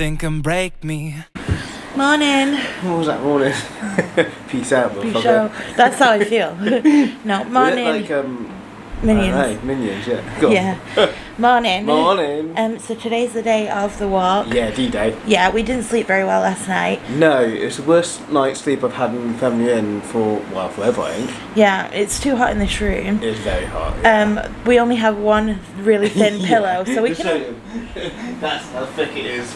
nothing can break me. Morning. What was that morning? Peace out, Peace motherfucker. out. That's how I feel. No, morning. Like, Minions. I don't know, minions, yeah. Go on. Yeah. Morning. Morning. So today's the day of the walk. Yeah, D-Day. Yeah, we didn't sleep very well last night. No, it's the worst night's sleep I've had in family in for, well, forever, I think. Yeah, it's too hot in this room. It's very hot. Yeah. We only have one really thin pillow, so we Just can. show you. That's how thick it is.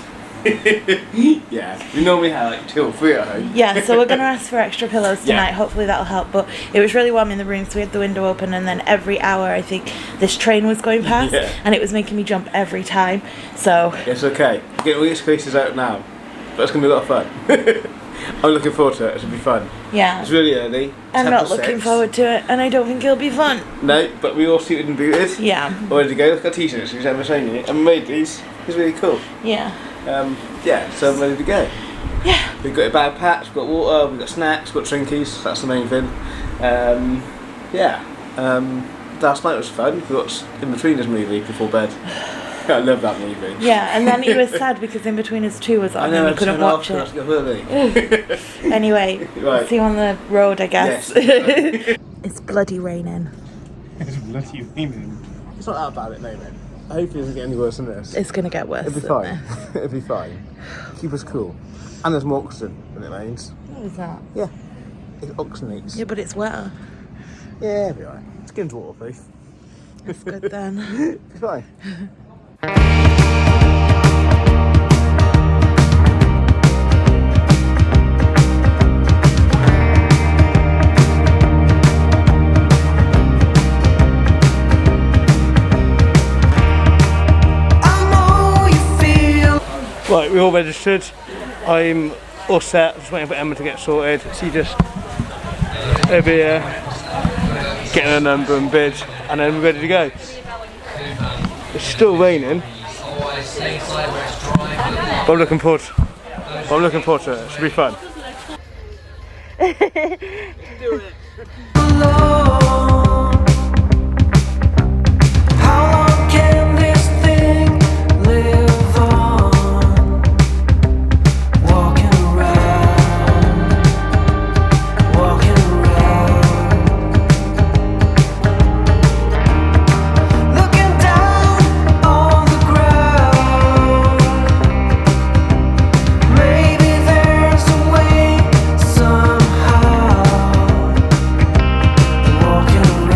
Yeah, we normally have like 2 or 3 at home. Yeah, so we're gonna ask for extra pillows tonight. Yeah. Hopefully that'll help. But it was really warm in the room, so we had the window open, and then every hour I think this train was going past, Yeah. and it was making me jump every time. So It's okay. Get all your excuses out now. But it's going to be a lot of fun. I'm looking forward to it. It's going to be fun. yeah, It's really early. I'm It's not 6:30. looking forward to it, and I don't think it'll be fun. No, but we all suited and booted. Yeah, All ready to go. Look at t-shirts we've ever shown you. And we made these. It's really cool. yeah, Yeah, so I'm ready to go. yeah. We've got a bag packed, we've got water, we've got snacks, we've got Trinkies. That's the main thing. Last night was fun. We watched In Between Us movie before bed. I love that movie. Yeah, and then he was sad because In Between Us 2 was I on know, and I he couldn't watch it. it. Anyway, Right. see you on the road, I guess. Yes. It's bloody raining. It's bloody raining. It's not that bad at the moment. I hope it doesn't get any worse than this. It's gonna get worse. It'll be than fine. this. It'll be fine. Keep us cool. And there's more oxygen when it rains. What is that? Yeah. It oxygenates. Yeah, but it's wetter. Yeah, it'll be alright. Skin's waterproof. That's good then. It'll be fine. Right, we're all registered. I'm all set, just waiting for Emma to get sorted. She just over here getting a number and bid, and then we're ready to go. It's still raining, but I'm looking forward to it. It should be fun. Walking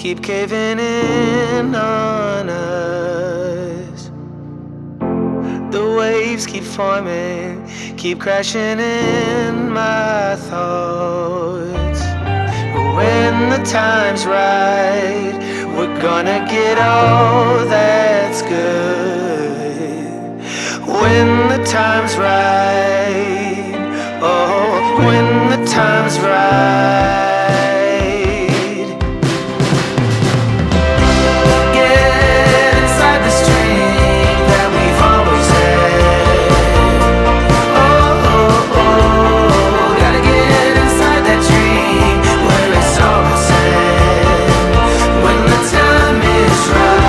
keep caving in on us. The waves keep forming, keep crashing in my thoughts. When the time's right, we're gonna get all that's good. When the time's right, oh, when the time's right. Get inside this dream that we've always had. Oh, oh, oh, gotta get inside that dream where it's all said. When the time is right,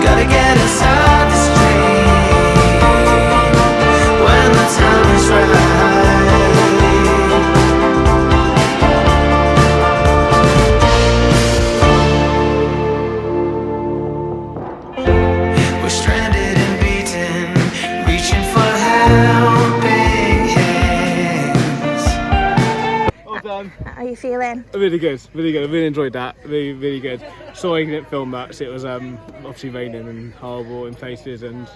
gotta get inside this dream when the time is right. We're stranded and beaten, reaching for helping hands. Well done. How are you feeling? Really good, really good. I really enjoyed that. Really, really good. Sorry I didn't film much. It was obviously raining and horrible in places and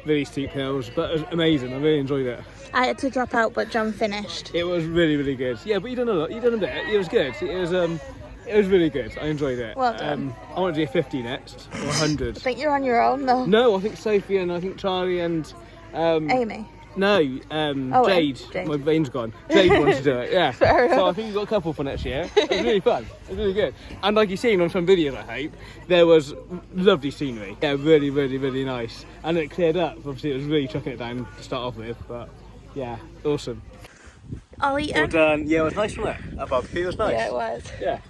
really steep hills, but it was amazing. I really enjoyed it. I had to drop out, but John finished. It was really, really good. Yeah, but you done a lot. You done a bit. It was good. It was really good. I enjoyed it. Well done. I want to do a 50 next or 100. I think you're on your own though. No, I think Sophie and I think Charlie and Amy. no, Oh, Jade. Jade. My veins gone. Jade wants to do it. Yeah. Fair So enough. I think we've got a couple for next year. It was really fun. It was really good. And like you've seen on some videos, I hope there was lovely scenery. Yeah, really, really, really nice. And it cleared up. Obviously, it was really chucking it down to start off with, but yeah, awesome. All eaten? Well done. Yeah, it was nice, wasn't it? That barbecue was nice. Yeah, it was. Yeah.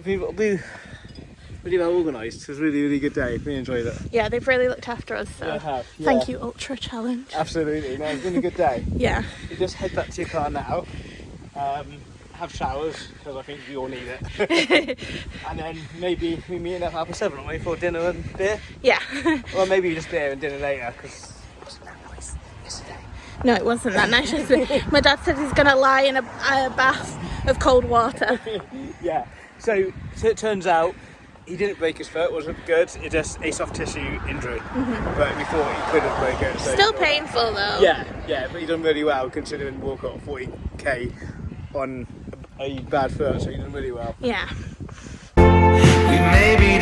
We really well organised. It was a really, really good day. We enjoyed it. Yeah, they've really looked after us, so Yeah, I have, thank yeah. you, Ultra Challenge. Absolutely. No, it's been a good day. Yeah. You just head back to your car now. Have showers, because I think we all need it. And then maybe we meet up at 7 or for dinner and beer. Yeah. Or maybe just beer and dinner later, because it wasn't that nice yesterday. No, it wasn't that nice yesterday. My dad said he's going to lie in a bath of cold water. Yeah. So it turns out he didn't break his foot, it wasn't good. It just a soft tissue injury. But we thought he couldn't break it. So Still painful though. Yeah, but he done really well considering walk out 40k on a bad foot, so he done really well. Yeah. We may be